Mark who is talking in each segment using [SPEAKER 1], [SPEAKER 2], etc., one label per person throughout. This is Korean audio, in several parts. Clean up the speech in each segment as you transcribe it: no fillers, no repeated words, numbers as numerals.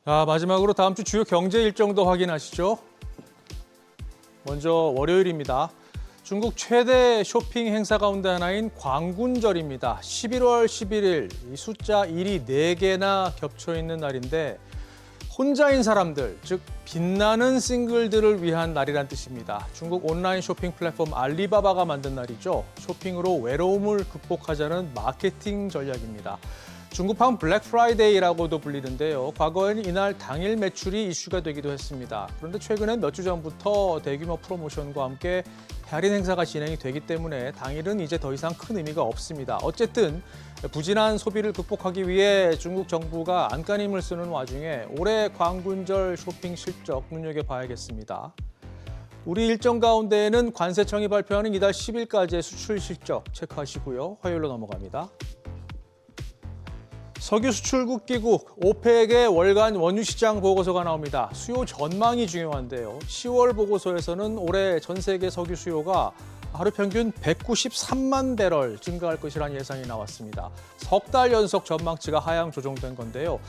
[SPEAKER 1] 자, 마지막으로 다음 주 주요 경제 일정도 확인하시죠. 먼저 월요일입니다. 중국 최대 쇼핑 행사 가운데 하나인 광군절입니다. 11월 11일, 이 숫자 1이 4개나 겹쳐 있는 날인데 혼자인 사람들, 즉 빛나는 싱글들을 위한 날이란 뜻입니다. 중국 온라인 쇼핑 플랫폼 알리바바가 만든 날이죠. 쇼핑으로 외로움을 극복하자는 마케팅 전략입니다. 중국판 블랙 프라이데이라고도 불리는데요. 과거에는 이날 당일 매출이 이슈가 되기도 했습니다. 그런데 최근엔 몇 주 전부터 대규모 프로모션과 함께 할인 행사가 진행이 되기 때문에 당일은 이제 더 이상 큰 의미가 없습니다. 어쨌든 부진한 소비를 극복하기 위해 중국 정부가 안간힘을 쓰는 와중에 올해 광군절 쇼핑 실적 눈여겨봐야겠습니다. 우리 일정 가운데에는 관세청이 발표하는 이달 10일까지의 수출 실적 체크하시고요. 화요일로 넘어갑니다. 석유 수출국 기구 오펙의 월간 원유 시장 보고서가 나옵니다. 수요 전망이 중요한데요. 10월 보고서에서는 올해 전 세계 석유 수요가 하루 평균 193만 배럴 증가할 것이라는 예상이 나왔습니다. 석 달 연속 전망치가 하향 조정된 건데요.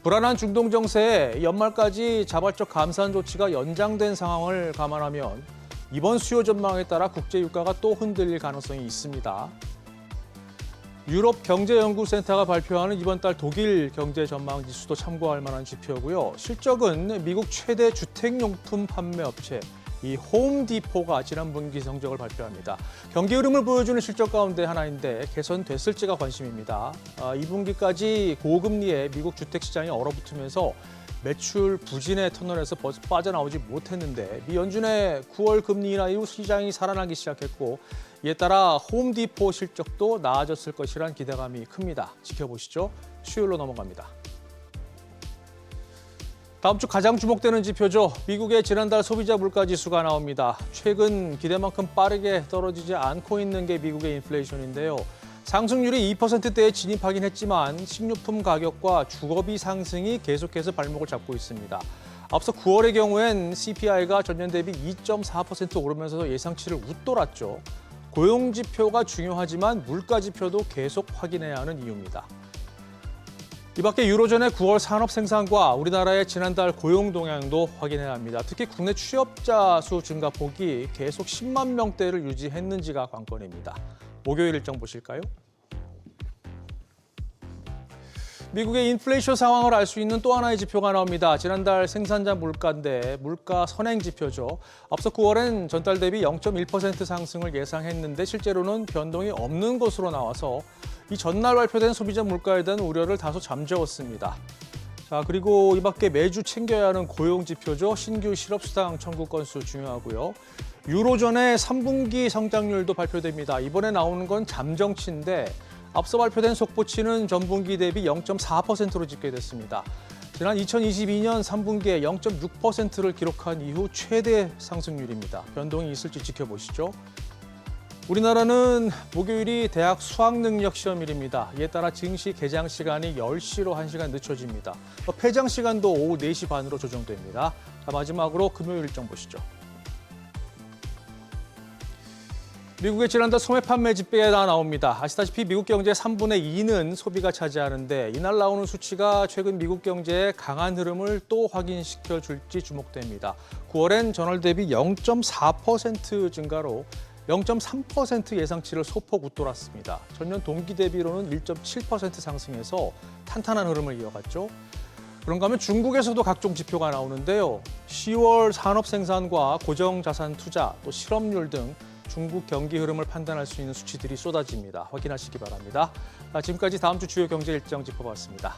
[SPEAKER 1] 불안한 중동 정세에 연말까지 자발적 감산 조치가 연장된 상황을 감안하면 이번 수요 전망에 따라 국제 유가가 또 흔들릴 가능성이 있습니다. 유럽 경제연구센터가 발표하는 이번 달 독일 경제 전망 지수도 참고할 만한 지표고요. 실적은 미국 최대 주택용품 판매 업체 이 홈디포가 지난 분기 성적을 발표합니다. 경기 흐름을 보여주는 실적 가운데 하나인데 개선됐을지가 관심입니다. 2분기까지 고금리에 미국 주택시장이 얼어붙으면서 매출 부진의 터널에서 빠져나오지 못했는데 미 연준의 9월 금리 인하 이후 시장이 살아나기 시작했고 이에 따라 홈디포 실적도 나아졌을 것이란 기대감이 큽니다. 지켜보시죠. 수요일로 넘어갑니다. 다음 주 가장 주목되는 지표죠. 미국의 지난달 소비자 물가지수가 나옵니다. 최근 기대만큼 빠르게 떨어지지 않고 있는 게 미국의 인플레이션인데요. 상승률이 2%대에 진입하긴 했지만 식료품 가격과 주거비 상승이 계속해서 발목을 잡고 있습니다. 앞서 9월의 경우엔 CPI가 전년 대비 2.4% 오르면서 예상치를 웃돌았죠. 고용 지표가 중요하지만 물가 지표도 계속 확인해야 하는 이유입니다. 이 밖에 유로존의 9월 산업 생산과 우리나라의 지난달 고용 동향도 확인해야 합니다. 특히 국내 취업자 수 증가폭이 계속 10만 명대를 유지했는지가 관건입니다. 목요일 일정 보실까요? 미국의 인플레이션 상황을 알 수 있는 또 하나의 지표가 나옵니다. 지난달 생산자 물가인데 물가 선행 지표죠. 앞서 9월엔 전달 대비 0.1% 상승을 예상했는데 실제로는 변동이 없는 것으로 나와서 이 전날 발표된 소비자 물가에 대한 우려를 다소 잠재웠습니다. 자, 그리고 이 밖에 매주 챙겨야 하는 고용 지표죠. 신규 실업수당 청구 건수 중요하고요. 유로존의 3분기 성장률도 발표됩니다. 이번에 나오는 건 잠정치인데 앞서 발표된 속보치는 전분기 대비 0.4%로 집계됐습니다. 지난 2022년 3분기에 0.6%를 기록한 이후 최대 상승률입니다. 변동이 있을지 지켜보시죠. 우리나라는 목요일이 대학 수학능력 시험일입니다. 이에 따라 증시 개장 시간이 10시로 1시간 늦춰집니다. 폐장 시간도 오후 4시 반으로 조정됩니다. 자, 마지막으로 금요일 일정 보시죠. 미국의 지난달 소매 판매 집계가 나옵니다. 아시다시피 미국 경제의 3분의 2는 소비가 차지하는데 이날 나오는 수치가 최근 미국 경제의 강한 흐름을 또 확인시켜 줄지 주목됩니다. 9월엔 전월 대비 0.4% 증가로 0.3% 예상치를 소폭 웃돌았습니다. 전년 동기 대비로는 1.7% 상승해서 탄탄한 흐름을 이어갔죠. 그런가 하면 중국에서도 각종 지표가 나오는데요. 10월 산업 생산과 고정 자산 투자, 또 실업률 등 중국 경기 흐름을 판단할 수 있는 수치들이 쏟아집니다. 확인하시기 바랍니다. 지금까지 다음 주 주요 경제 일정 짚어봤습니다.